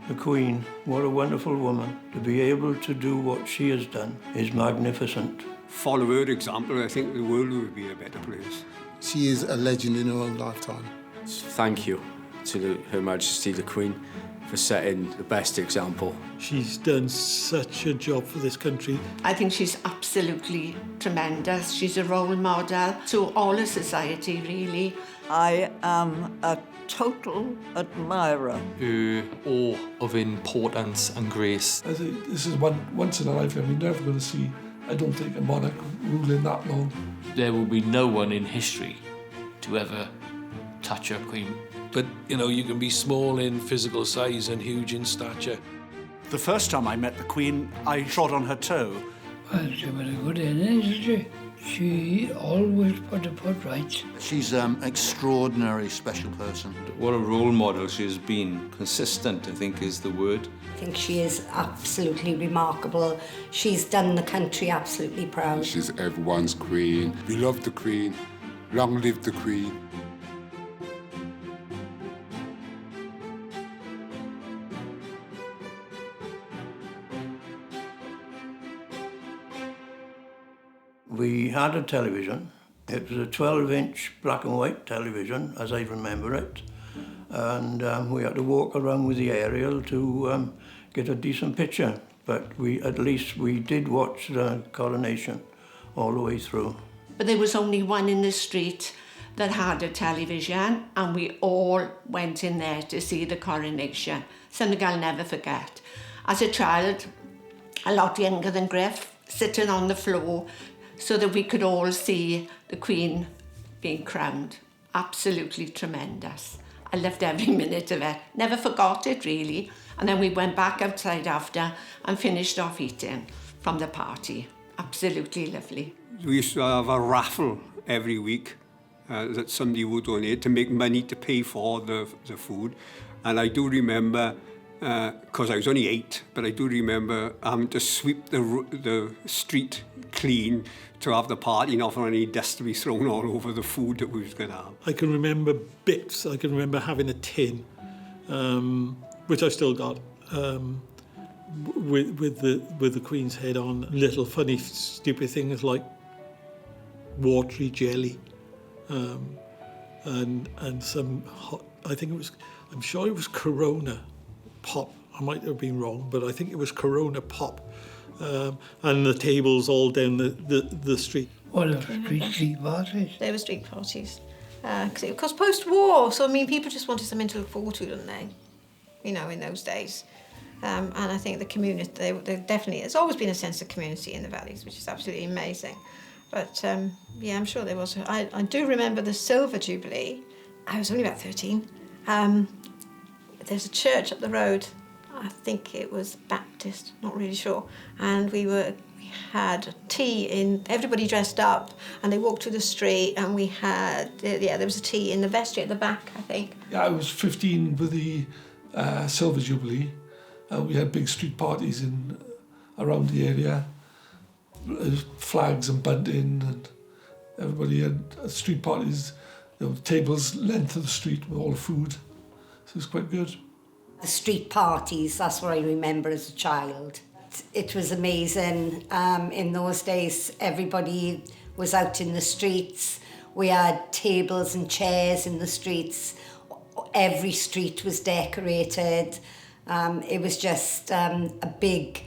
The Queen, what a wonderful woman. To be able to do what she has done is magnificent. Follow her example, I think the world would be a better place. She is a legend in her own lifetime. Thank you to Her Majesty the Queen for setting the best example. She's done such a job for this country. I think she's absolutely tremendous. She's a role model to all of society, really. I am a total admirer. Her awe of importance and grace. I think this is once in a lifetime. We're never going to see, I don't think, a monarch ruling that long. There will be no one in history to ever touch a queen. But, you know, you can be small in physical size and huge in stature. The first time I met the Queen, I trod on her toe. Well, she was a good in, isn't she? She always put the foot right. She's an extraordinary special person. What a role model she has been. Consistent, I think, is the word. I think she is absolutely remarkable. She's done the country absolutely proud. She's everyone's Queen. We love the Queen. Long live the Queen. We had a television. It was a 12-inch black and white television, as I remember it. And we had to walk around with the aerial to get a decent picture. But at least we did watch the coronation all the way through. But there was only one in the street that had a television, and we all went in there to see the coronation. Something I'll never forget. As a child, a lot younger than Griff, sitting on the floor, so that we could all see the Queen being crowned. Absolutely tremendous. I loved every minute of it. Never forgot it, really. And then we went back outside after and finished off eating from the party. Absolutely lovely. We used to have a raffle every week that somebody would donate to make money to pay for the food. And I do remember, because I was only 8, but I do remember having to sweep the street clean to have the party not for any dust to be thrown all over the food that we was going to have. I can remember bits. I can remember having a tin, which I still got, with the Queen's head on. Little funny, stupid things like watery jelly, and some hot. I'm sure it was Corona pop. I might have been wrong, but I think it was Corona pop. And the tables all down the street. What are street parties? There were street parties. Because post-war, so I mean, people just wanted something to look forward to, didn't they? You know, in those days. And I think the community, they definitely, there's always been a sense of community in the valleys, which is absolutely amazing. But yeah, I'm sure there was. I do remember the Silver Jubilee. I was only about 13. There's a church up the road. I think it was Baptist, not really sure. And we had tea everybody dressed up, and they walked through the street, and we had, there was a tea in the vestry at the back, I think. Yeah, I was 15 with the Silver Jubilee. We had big street parties around the area. Flags and bunting, and everybody had street parties, tables length of the street with all the food. So it was quite good. The street parties, that's what I remember as a child. It was amazing. In those days, everybody was out in the streets. We had tables and chairs in the streets. Every street was decorated. It was just a big,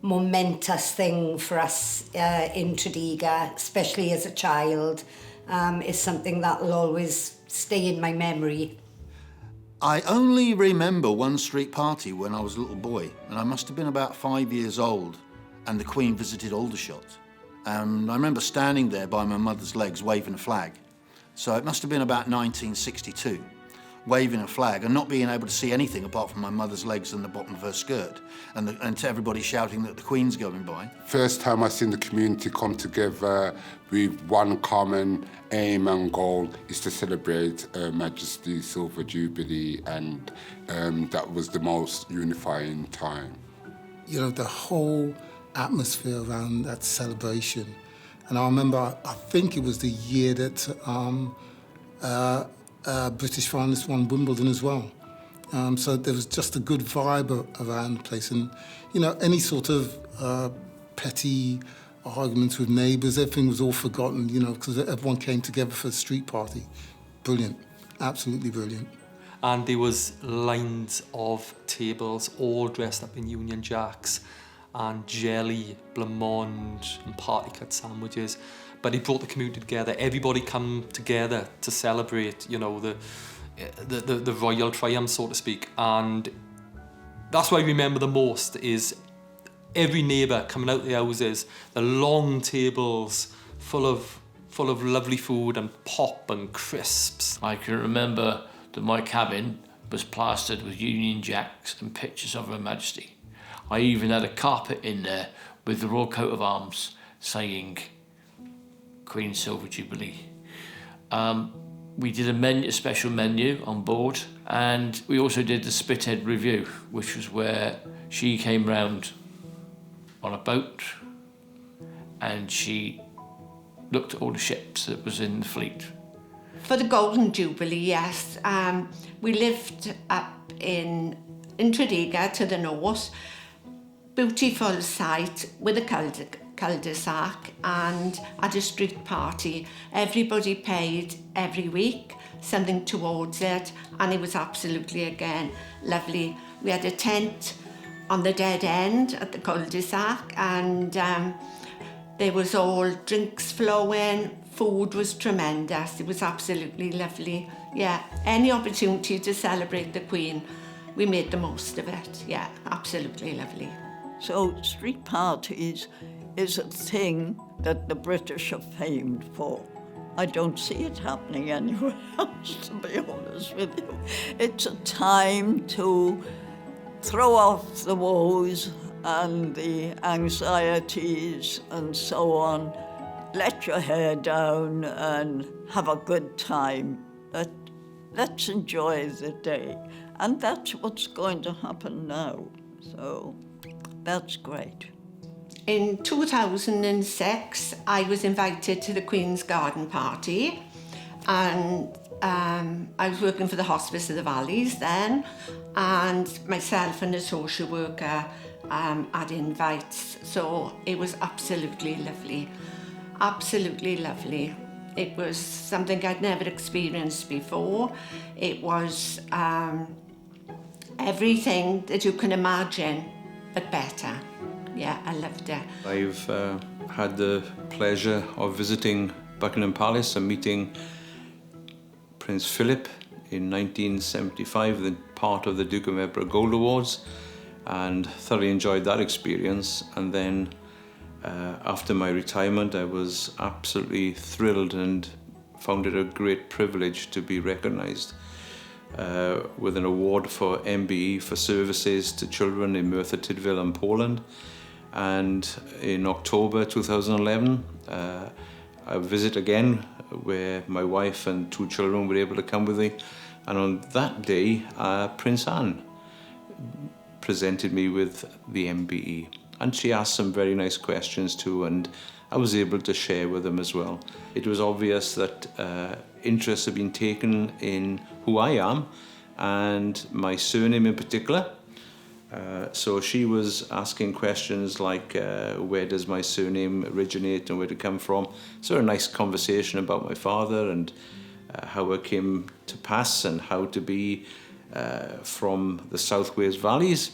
momentous thing for us in Tredegar, especially as a child. It's something that will always stay in my memory. I only remember one street party when I was a little boy, and I must have been about 5 years old, and the Queen visited Aldershot. And I remember standing there by my mother's legs waving a flag. So it must have been about 1962, waving a flag and not being able to see anything apart from my mother's legs and the bottom of her skirt, and to everybody shouting that the Queen's going by. First time I seen the community come together with one common aim and goal is to celebrate Her Majesty's Silver Jubilee, and that was the most unifying time. You know, the whole atmosphere around that celebration. And I remember, I think it was the year that British finalists won Wimbledon as well. So there was just a good vibe around the place. And, any sort of petty arguments with neighbours, everything was all forgotten, because everyone came together for a street party. Brilliant. Absolutely brilliant. And there was lines of tables all dressed up in Union Jacks and jelly, blancmange and party cut sandwiches. But it brought the community together. Everybody come together to celebrate, the royal triumph, so to speak. And that's what I remember the most is every neighbour coming out the houses, the long tables full of lovely food and pop and crisps. I can remember that my cabin was plastered with Union Jacks and pictures of Her Majesty. I even had a carpet in there with the Royal Coat of Arms saying Queen's Silver Jubilee. We did a special menu on board, and we also did the Spithead Review, which was where she came round on a boat and she looked at all the ships that was in the fleet. For the Golden Jubilee, yes. We lived up in Tredegar to the north. Beautiful site with a cul-de-sac and at a street party. Everybody paid every week something towards it, and it was absolutely, again, lovely. We had a tent on the dead end at the cul-de-sac, and there was all drinks flowing. Food was tremendous. It was absolutely lovely. Yeah, any opportunity to celebrate the Queen, we made the most of it. Yeah, absolutely lovely. So street parties is a thing that the British are famed for. I don't see it happening anywhere else, to be honest with you. It's a time to throw off the woes and the anxieties and so on. Let your hair down and have a good time. Let's enjoy the day. And that's what's going to happen now. So that's great. In 2006, I was invited to the Queen's Garden Party, and I was working for the Hospice of the Valleys then, and myself and a social worker had invites, so it was absolutely lovely. Absolutely lovely. It was something I'd never experienced before. It was everything that you can imagine, but better. Yeah, I loved it. I've had the pleasure of visiting Buckingham Palace and meeting Prince Philip in 1975, the part of the Duke of Edinburgh Gold Awards, and thoroughly enjoyed that experience. And then after my retirement, I was absolutely thrilled and found it a great privilege to be recognised with an award for MBE for services to children in Merthyr Tydfil and Poland. And in October 2011, a visit again where my wife and 2 children were able to come with me. And on that day, Prince Anne presented me with the MBE. And she asked some very nice questions too, and I was able to share with them as well. It was obvious that interest had been taken in who I am and my surname in particular. So she was asking questions like, where does my surname originate and where did it come from? So a nice conversation about my father and how it came to pass and how to be from the South Wales Valleys.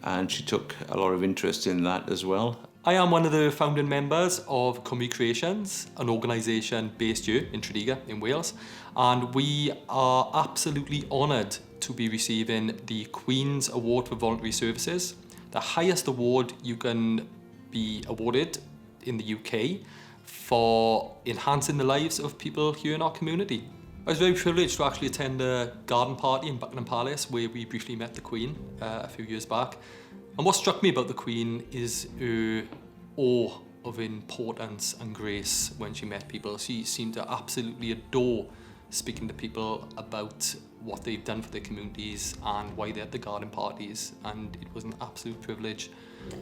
And she took a lot of interest in that as well. I am one of the founding members of Cymru Creations, an organisation based here in Tredegar in Wales, and we are absolutely honoured to be receiving the Queen's Award for Voluntary Services, the highest award you can be awarded in the UK for enhancing the lives of people here in our community. I was very privileged to actually attend a garden party in Buckingham Palace where we briefly met the Queen a few years back. And what struck me about the Queen is her awe of importance and grace when she met people. She seemed to absolutely adore speaking to people about what they've done for their communities and why they're at the garden parties, and it was an absolute privilege.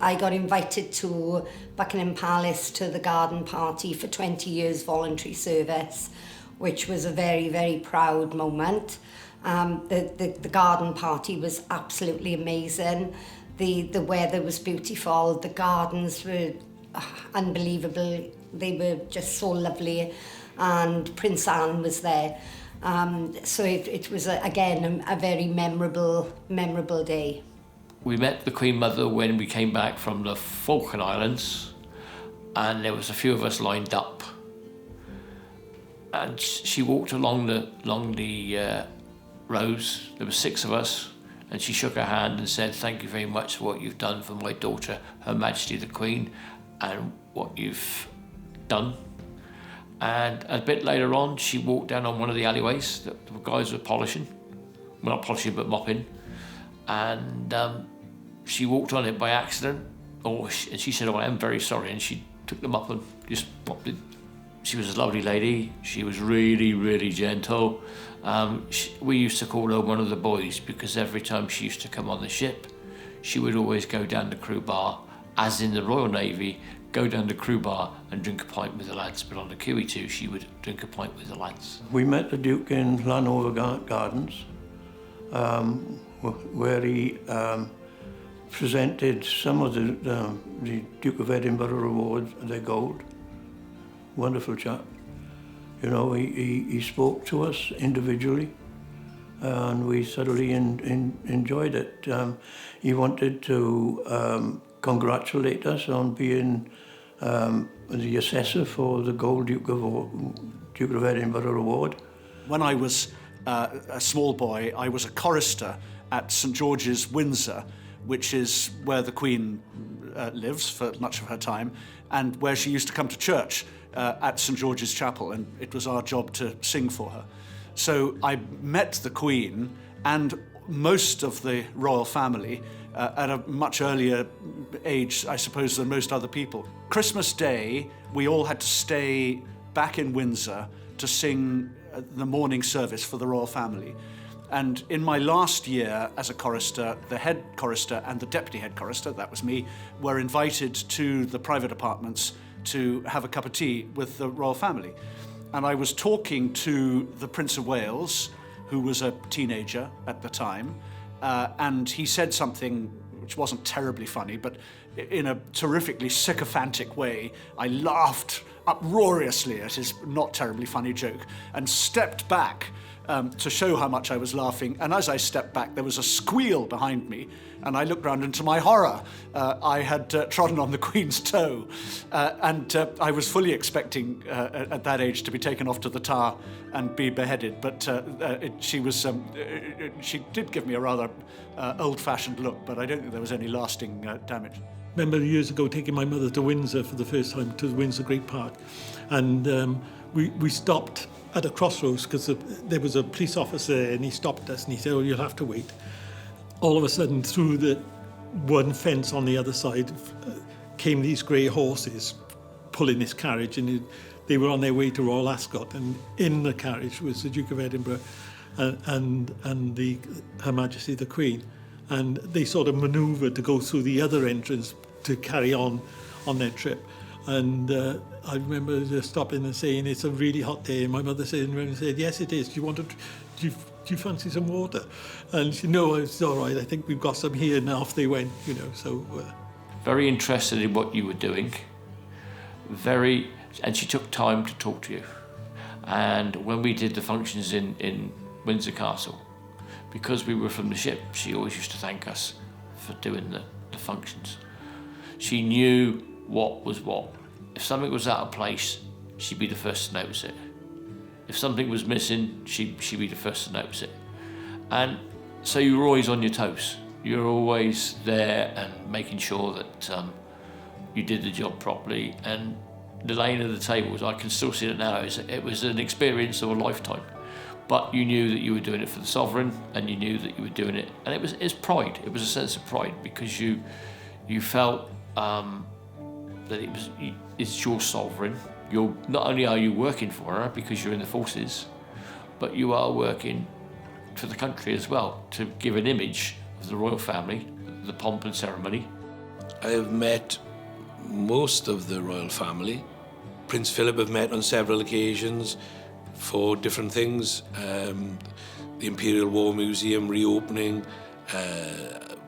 I got invited to Buckingham Palace to the garden party for 20 years voluntary service, which was a very, very proud moment. The garden party was absolutely amazing. The weather was beautiful. The gardens were unbelievable. They were just so lovely. And Prince Anne was there. So it was, again, a very memorable day. We met the Queen Mother when we came back from the Falkland Islands, and there was a few of us lined up. And she walked along the rows. There were 6 of us, and she shook her hand and said, "Thank you very much for what you've done for my daughter, Her Majesty the Queen, and what you've done." And a bit later on, she walked down on one of the alleyways that the guys were polishing. Well, not polishing, but mopping. And she walked on it by accident. And she said, "Oh, I am very sorry." And she took them up and just mopped it. She was a lovely lady. She was really, really gentle. We used to call her one of the boys, because every time she used to come on the ship, she would always go down the crew bar, as in the Royal Navy, go down the crew bar and drink a pint with the lads. But on the QE2, she would drink a pint with the lads. We met the Duke in Llanover Gardens, where he presented some of the Duke of Edinburgh awards, their gold. Wonderful chap. You know, he spoke to us individually, and we thoroughly enjoyed it. He wanted to congratulate us on being the assessor for the Gold Duke of Edinburgh Award. When I was a small boy, I was a chorister at St George's, Windsor, which is where the Queen lives for much of her time, and where she used to come to church at St George's Chapel, and it was our job to sing for her. So I met the Queen and most of the royal family at a much earlier age, I suppose, than most other people. Christmas Day, we all had to stay back in Windsor to sing the morning service for the royal family. And in my last year as a chorister, the head chorister and the deputy head chorister, that was me, were invited to the private apartments to have a cup of tea with the royal family. And I was talking to the Prince of Wales, who was a teenager at the time, and he said something which wasn't terribly funny, but in a terrifically sycophantic way. I laughed uproariously at his not terribly funny joke and stepped back to show how much I was laughing. And as I stepped back, there was a squeal behind me, and I looked round, and to my horror, I had trodden on the Queen's toe. And I was fully expecting at that age to be taken off to the Tower and be beheaded, but she did give me a rather old-fashioned look, but I don't think there was any lasting damage. Remember years ago taking my mother to Windsor for the first time, to Windsor Great Park, and we stopped at a crossroads because there was a police officer there, and he stopped us and he said, "Oh, you'll have to wait." All of a sudden, through the one fence on the other side came these grey horses pulling this carriage, and they were on their way to Royal Ascot, and in the carriage was the Duke of Edinburgh and Her Majesty the Queen, and they sort of manoeuvred to go through the other entrance to carry on their trip. And I remember just stopping and saying, "It's a really hot day," and my mother said, "Yes, it is. Do you fancy some water?" And she said, "No, it's all right. I think we've got some here." And off they went, you know. So very interested in what you were doing. And she took time to talk to you. And when we did the functions in Windsor Castle, because we were from the ship, she always used to thank us for doing the functions. She knew what was what. If something was out of place, she'd be the first to notice it. If something was missing, she'd be the first to notice it. And so you were always on your toes. You were always there and making sure that you did the job properly. And the laying of the tables, I can still see it now, it was an experience of a lifetime. But you knew that you were doing it for the sovereign, and you knew that you were doing it. And it's pride. It was a sense of pride, because you felt that it's your sovereign. Not only are you working for her because you're in the forces, but you are working for the country as well, to give an image of the royal family, the pomp and ceremony. I have met most of the royal family. Prince Philip I've met on several occasions for different things. the Imperial War Museum reopening,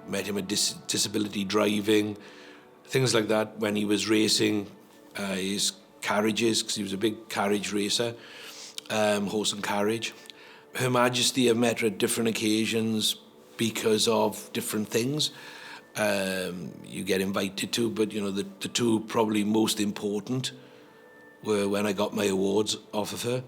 met him at disability driving, things like that when he was racing his carriages, because he was a big carriage racer, horse and carriage. Her Majesty I've met her at different occasions because of different things you get invited to, but you know, the two probably most important were when I got my awards off of her.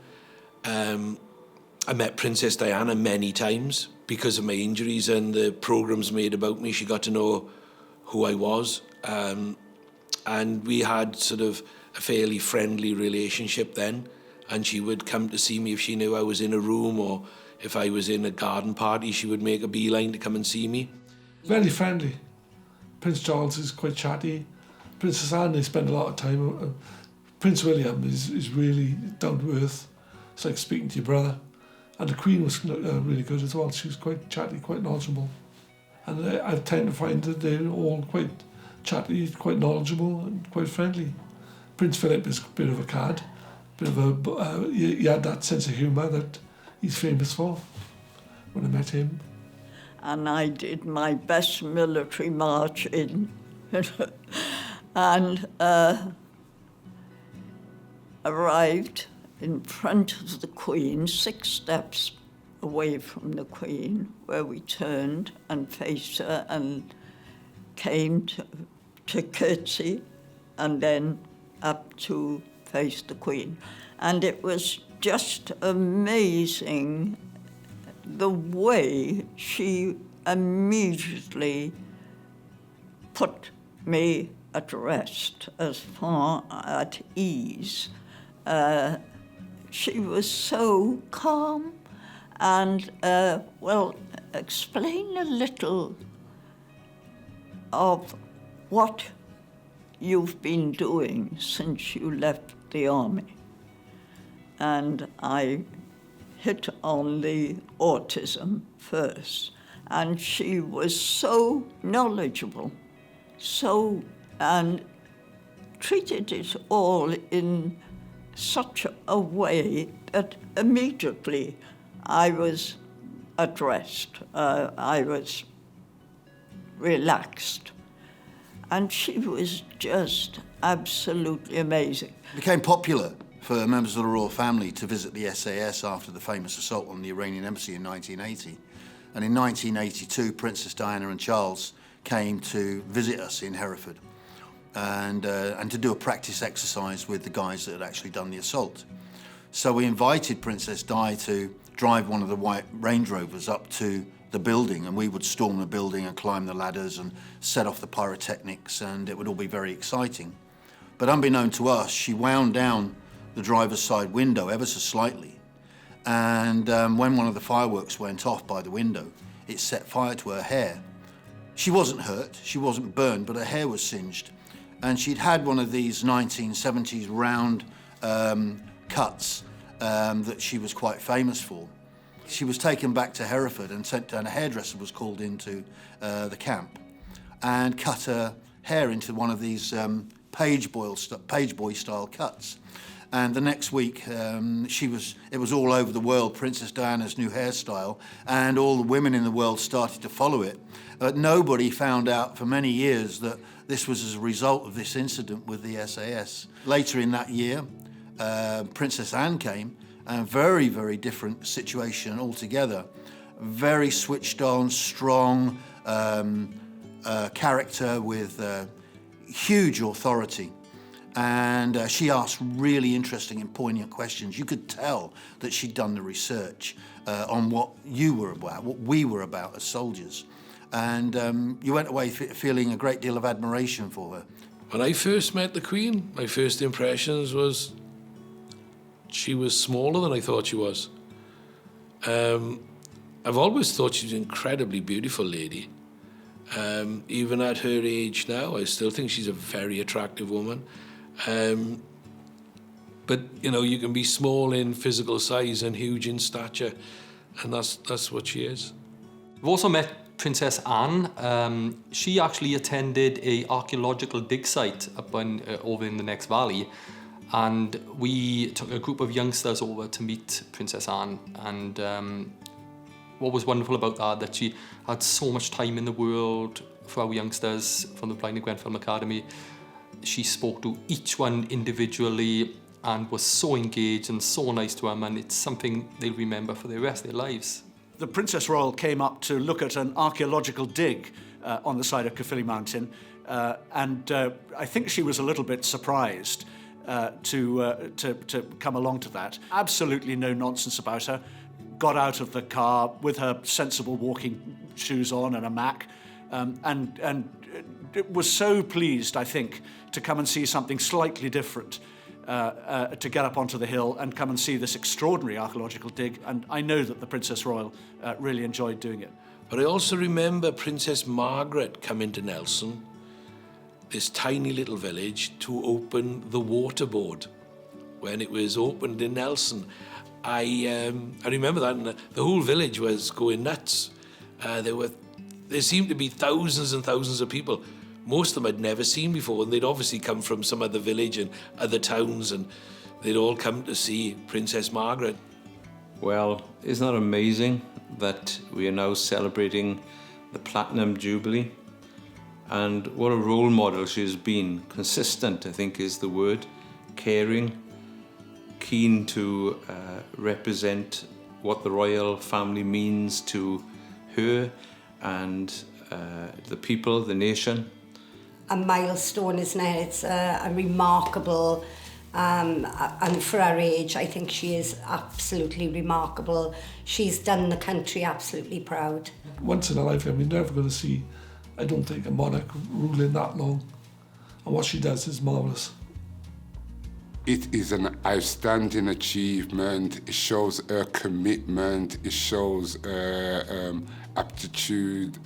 I met Princess Diana many times because of my injuries and the programmes made about me. She got to know who I was, and we had sort of a fairly friendly relationship then, and she would come to see me if she knew I was in a room, or if I was in a garden party, she would make a beeline to come and see me. Very friendly. Prince Charles is quite chatty. Princess Anne, they spend a lot of time. Prince William is really down to earth. It's like speaking to your brother. And the Queen was really good as well. She was quite chatty, quite knowledgeable. And I tend to find that they're all quite chatty, quite knowledgeable and quite friendly. Prince Philip is a bit of a cad. He had that sense of humour that he's famous for when I met him. And I did my best military march in and arrived in front of the Queen, 6 steps away from the Queen, where we turned and faced her and came to curtsy and then up to face the Queen. And it was just amazing the way she immediately put me at rest, as far at ease. She was so calm and, well, explain a little of what you've been doing since you left the army. And I hit on the autism first, and she was so knowledgeable, and treated it all in such a way that immediately I was at rest. I was relaxed. And she was just absolutely amazing. It became popular for members of the royal family to visit the SAS after the famous assault on the Iranian embassy in 1980. And in 1982, Princess Diana and Charles came to visit us in Hereford and to do a practice exercise with the guys that had actually done the assault. So we invited Princess Di to drive one of the white Range Rovers up to the building, and we would storm the building and climb the ladders and set off the pyrotechnics, and it would all be very exciting. But unbeknown to us, she wound down the driver's side window ever so slightly, and when one of the fireworks went off by the window, it set fire to her hair. She wasn't hurt, she wasn't burned, but her hair was singed, and she'd had one of these 1970s round cuts that she was quite famous for. She was taken back to Hereford and a hairdresser was called into the camp and cut her hair into one of these page boy style cuts. And the next week, it was all over the world, Princess Diana's new hairstyle, and all the women in the world started to follow it. But nobody found out for many years that this was as a result of this incident with the SAS. Later in that year, Princess Anne came, and a very, very different situation altogether. Very switched on, strong character with huge authority. And she asked really interesting and poignant questions. You could tell that she'd done the research on what you were about, what we were about as soldiers. And you went away feeling a great deal of admiration for her. When I first met the Queen, my first impressions was she was smaller than I thought she was. I've always thought she was an incredibly beautiful lady. Even at her age now, I still think she's a very attractive woman. But, you know, you can be small in physical size and huge in stature, and that's what she is. We've also met Princess Anne. She actually attended a archaeological dig site up over in the next valley, and we took a group of youngsters over to meet Princess Anne, and what was wonderful about that she had so much time in the world for our youngsters from the Blind and Grenfell Academy. She spoke to each one individually and was so engaged and so nice to them, and it's something they'll remember for the rest of their lives. The Princess Royal came up to look at an archaeological dig on the side of Caerphilly Mountain, and I think she was a little bit surprised to come along to that. Absolutely no nonsense about her. Got out of the car with her sensible walking shoes on and a Mac, and was so pleased, I think, to come and see something slightly different, to get up onto the hill and come and see this extraordinary archaeological dig. And I know that the Princess Royal really enjoyed doing it. But I also remember Princess Margaret coming to Nelson, this tiny little village, to open the waterboard when it was opened in Nelson. I remember that, and the whole village was going nuts. There seemed to be thousands and thousands of people. Most of them I'd never seen before, and they'd obviously come from some other village and other towns, and they'd all come to see Princess Margaret. Well, isn't that amazing that we are now celebrating the Platinum Jubilee? And what a role model she has been. Consistent, I think, is the word. Caring, keen to represent what the royal family means to her and the people, the nation. A milestone, isn't it? It's a remarkable, and for her age, I think she is absolutely remarkable. She's done the country absolutely proud. Once in a lifetime, you're never going to see, I don't think, a monarch ruling that long. And what she does is marvellous. It is an outstanding achievement. It shows her commitment. It shows her aptitude,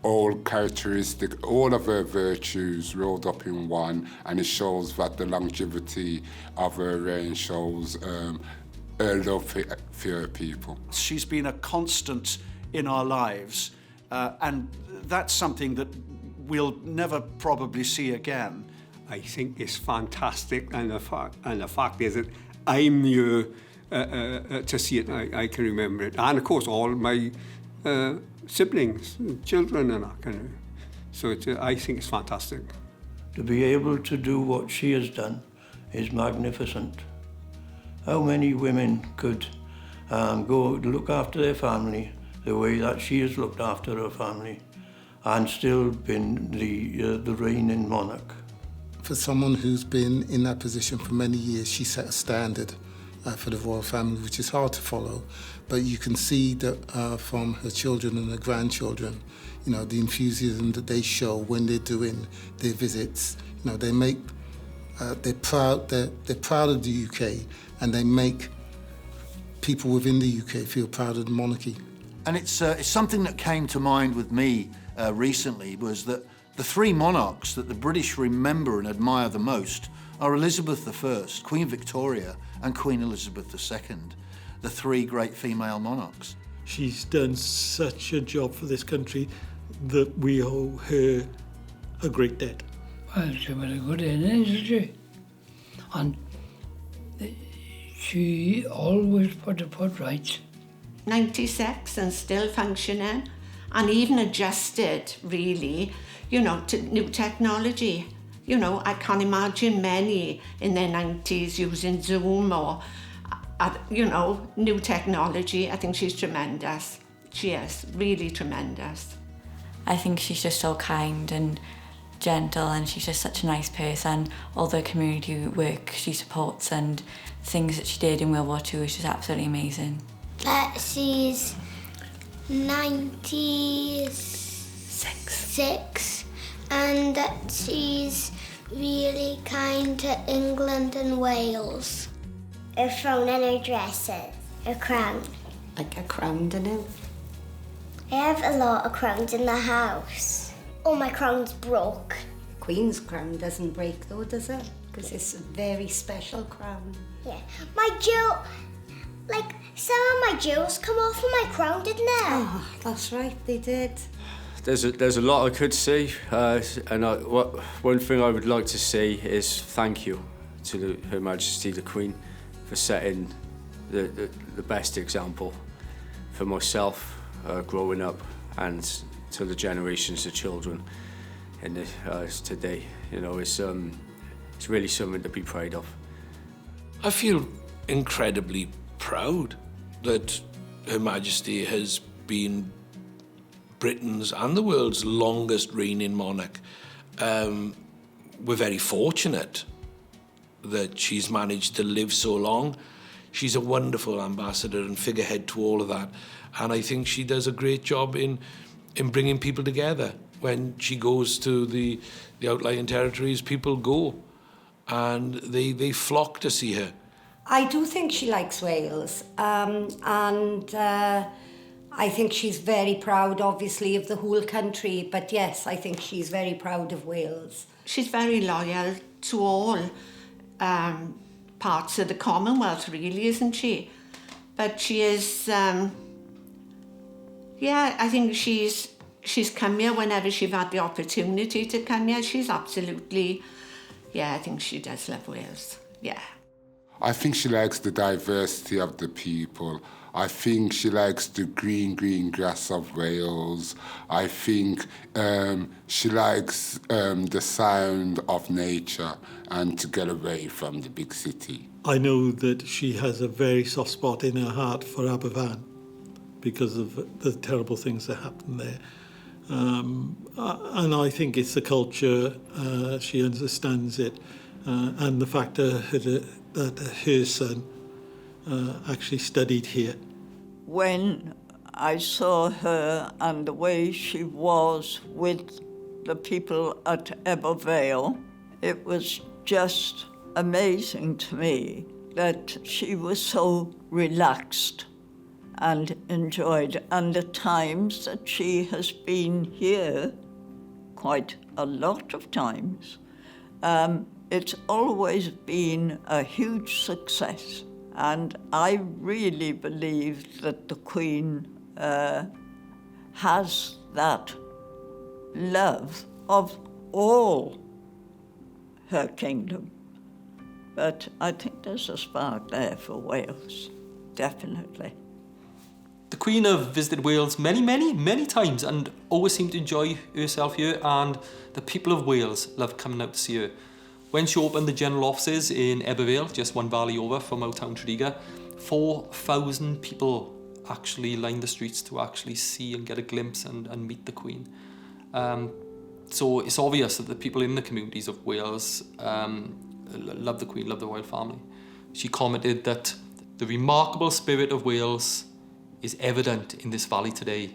all characteristic, all of her virtues rolled up in one, and it shows that the longevity of her reign shows her love for her people. She's been a constant in our lives, and that's something that we'll never probably see again. I think it's fantastic, and the fact is that I'm here to see it. I can remember it, and of course all my siblings, children, and that kind of. So I think it's fantastic. To be able to do what she has done is magnificent. How many women could go look after their family the way that she has looked after her family, and still been the reigning monarch? For someone who's been in that position for many years, she set a standard for the royal family, which is hard to follow. But you can see that from her children and her grandchildren, you know, the enthusiasm that they show when they're doing their visits. You know, they make, they're proud of the UK, and they make people within the UK feel proud of the monarchy. And it's something that came to mind with me recently, was that the three monarchs that the British remember and admire the most are Elizabeth I, Queen Victoria, and Queen Elizabeth II, the three great female monarchs. She's done such a job for this country that we owe her a great debt. Well, she was a good in, isn't she? And she always put the foot right. 96 and still functioning, and even adjusted, really, you know, to new technology. You know, I can't imagine many in their 90s using Zoom or, you know, new technology. I think she's tremendous. She is really tremendous. I think she's just so kind and gentle, and she's just such a nice person. All the community work she supports and things that she did in World War II is just absolutely amazing. She's 96 and that she's really kind to England and Wales. Her throne and her dresses, her crown. Like a crown, don't you? I have a lot of crowns in the house. Oh, my crown's broke. Queen's crown doesn't break though, does it? Because it's a very special crown. Yeah. My jewel, like some of my jewels come off of my crown, didn't they? Oh, that's right, they did. There's a lot I could see, and one thing I would like to see is thank you to Her Majesty the Queen for setting the best example for myself growing up and to the generations of children in the, today. You know, it's really something to be proud of. I feel incredibly proud that Her Majesty has been Britain's and the world's longest reigning monarch. We're very fortunate that she's managed to live so long. She's a wonderful ambassador and figurehead to all of that. And I think she does a great job in bringing people together. When she goes to the outlying territories, people go and they flock to see her. I do think she likes Wales, and I think she's very proud, obviously, of the whole country, but yes, I think she's very proud of Wales. She's very loyal to all parts of the Commonwealth, really, isn't she? But she is, I think she's come here whenever she's had the opportunity to come here. She's absolutely, I think she does love Wales, yeah. I think she likes the diversity of the people. I think she likes the green grass of Wales. I think she likes the sound of nature and to get away from the big city. I know that she has a very soft spot in her heart for Aberfan because of the terrible things that happened there. And I think it's the culture, she understands it, and the fact that her son actually studied here. When I saw her and the way she was with the people at Ebervale, it was just amazing to me that she was so relaxed and enjoyed. And the times that she has been here, quite a lot of times, it's always been a huge success. And I really believe that the Queen has that love of all her kingdom. But I think there's a spark there for Wales, definitely. The Queen have visited Wales many times and always seemed to enjoy herself here, and the people of Wales love coming out to see her. When she opened the general offices in Ebervale, just one valley over from our town Tredegar, 4,000 people actually lined the streets to actually see and get a glimpse and meet the Queen. So it's obvious that the people in the communities of Wales love the Queen, love the royal family. She commented that the remarkable spirit of Wales is evident in this valley today.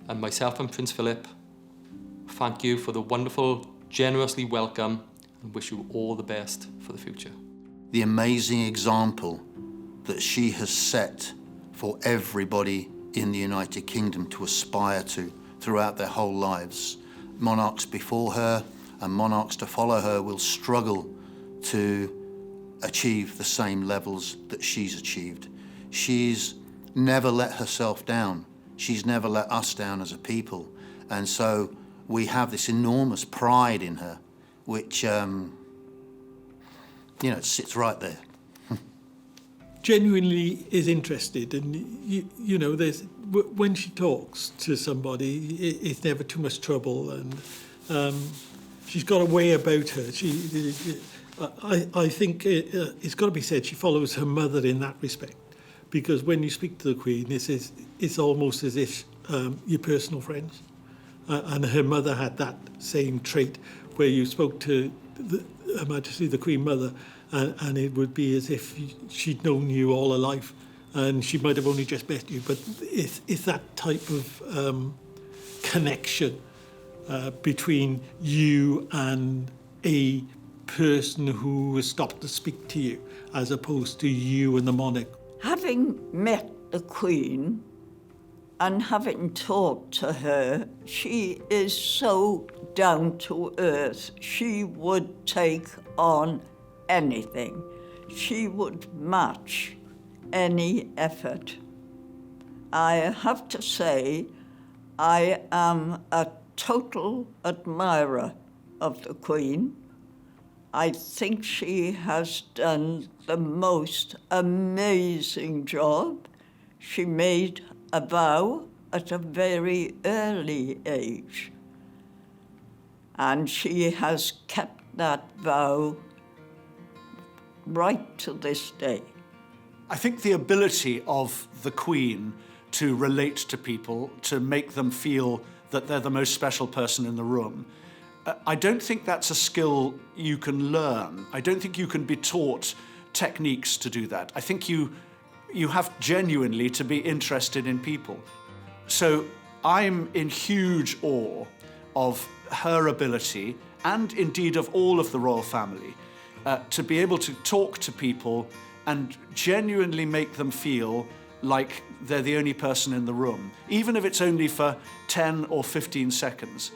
And myself and Prince Philip thank you for the wonderful, generously welcome, and wish you all the best for the future. The amazing example that she has set for everybody in the United Kingdom to aspire to throughout their whole lives. Monarchs before her and monarchs to follow her will struggle to achieve the same levels that she's achieved. She's never let herself down. She's never let us down as a people. And so we have this enormous pride in her, which, it sits right there. Genuinely is interested, and there's when she talks to somebody, it's never too much trouble, and she's got a way about her. I think it's got to be said she follows her mother in that respect, because when you speak to the Queen, it's almost as if you're personal friends, and her mother had that same trait where you spoke to Her Majesty, the Queen Mother, and it would be as if she'd known you all her life, and she might have only just met you, but it's that type of connection between you and a person who has stopped to speak to you, as opposed to you and the monarch. Having met the Queen and having talked to her, she is so down to earth. She would take on anything. She would match any effort. I have to say, I am a total admirer of the Queen. I think she has done the most amazing job. She made a vow at a very early age, and she has kept that vow right to this day. I think the ability of the Queen to relate to people, to make them feel that they're the most special person in the room, I don't think that's a skill you can learn. I don't think you can be taught techniques to do that. I think you have genuinely to be interested in people. So I'm in huge awe of her ability, and indeed of all of the royal family, to be able to talk to people and genuinely make them feel like they're the only person in the room, even if it's only for 10 or 15 seconds.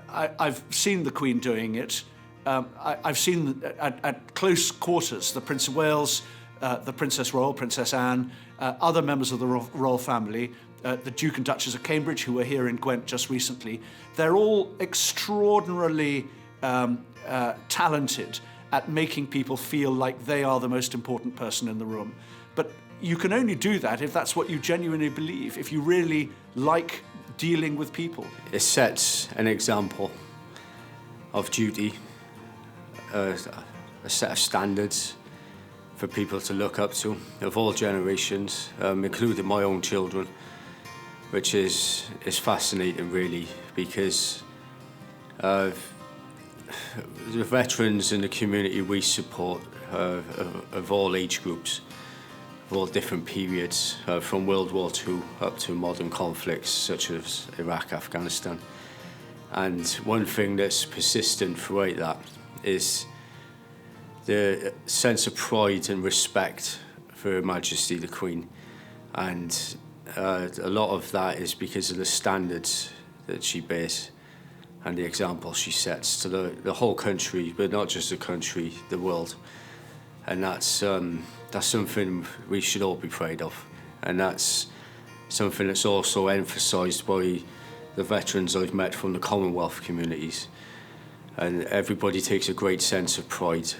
I've seen the Queen doing it. I've seen at close quarters the Prince of Wales, the Princess Royal, Princess Anne, other members of the royal family, the Duke and Duchess of Cambridge, who were here in Gwent just recently. They're all extraordinarily talented at making people feel like they are the most important person in the room. But you can only do that if that's what you genuinely believe, if you really like dealing with people. It sets an example of duty, a set of standards for people to look up to, of all generations, including my own children, which is fascinating, really, because the veterans in the community we support of all age groups, of all different periods, from World War II up to modern conflicts such as Iraq, Afghanistan. And one thing that's persistent throughout that is the sense of pride and respect for Her Majesty the Queen. And a lot of that is because of the standards that she bears and the example she sets to the whole country, but not just the country, the world. And that's something we should all be proud of. And that's something that's also emphasised by the veterans I've met from the Commonwealth communities. And everybody takes a great sense of pride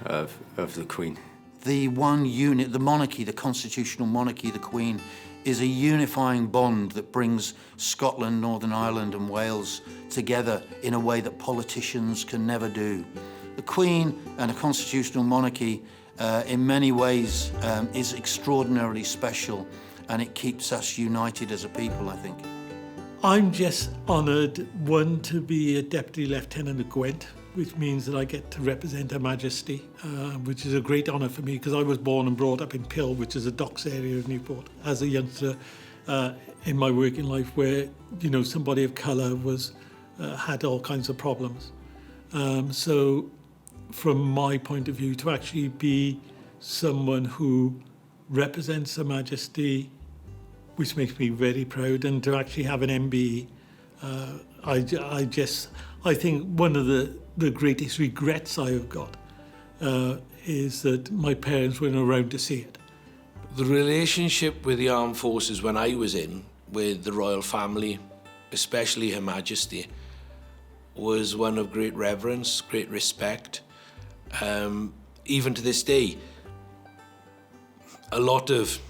of the Queen. The one unit, the monarchy, the constitutional monarchy, the Queen, is a unifying bond that brings Scotland, Northern Ireland and Wales together in a way that politicians can never do. The Queen and a constitutional monarchy in many ways is extraordinarily special, and it keeps us united as a people, I think. I'm just honoured, one, to be a Deputy Lieutenant of Gwent, which means that I get to represent Her Majesty, which is a great honour for me because I was born and brought up in Pill, which is a docks area of Newport, as a youngster in my working life where, you know, somebody of colour was had all kinds of problems. So from my point of view, to actually be someone who represents Her Majesty, which makes me very proud, and to actually have an MBE, I think one of the greatest regrets I have got is that my parents weren't around to see it. The relationship with the armed forces when I was in, with the royal family, especially Her Majesty, was one of great reverence, great respect. Even to this day, a lot of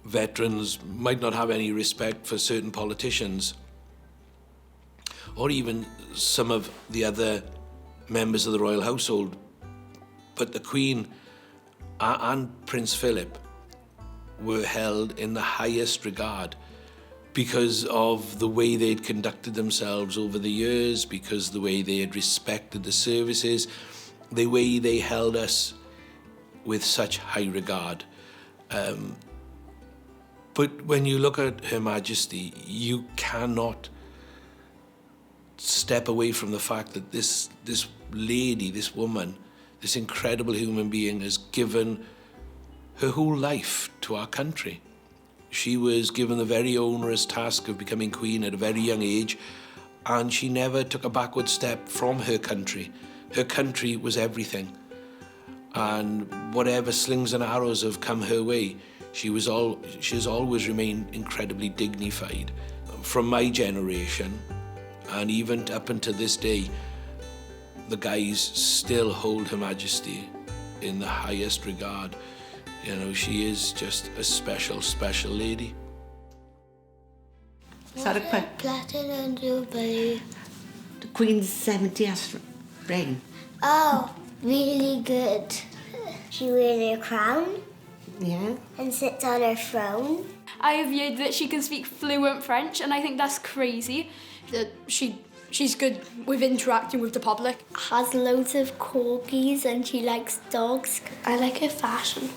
veterans might not have any respect for certain politicians, or even some of the other members of the royal household. But the Queen and Prince Philip were held in the highest regard because of the way they'd conducted themselves over the years, because the way they had respected the services, the way they held us with such high regard. But when you look at Her Majesty, you cannot step away from the fact that this lady, this woman, this incredible human being has given her whole life to our country. She was given the very onerous task of becoming Queen at a very young age, and she never took a backward step from her country. Her country was everything. And whatever slings and arrows have come her way, she has always remained incredibly dignified. From my generation, and even up until this day, the guys still hold Her Majesty in the highest regard. You know, she is just a special, special lady. Is that a question? Platinum Jubilee. The Queen's 70th reign. Oh, really good. She wears a crown. Yeah. And sits on her throne. I have heard that she can speak fluent French, and I think that's crazy. That she's good with interacting with the public. Has loads of corgis and she likes dogs. I like her fashion.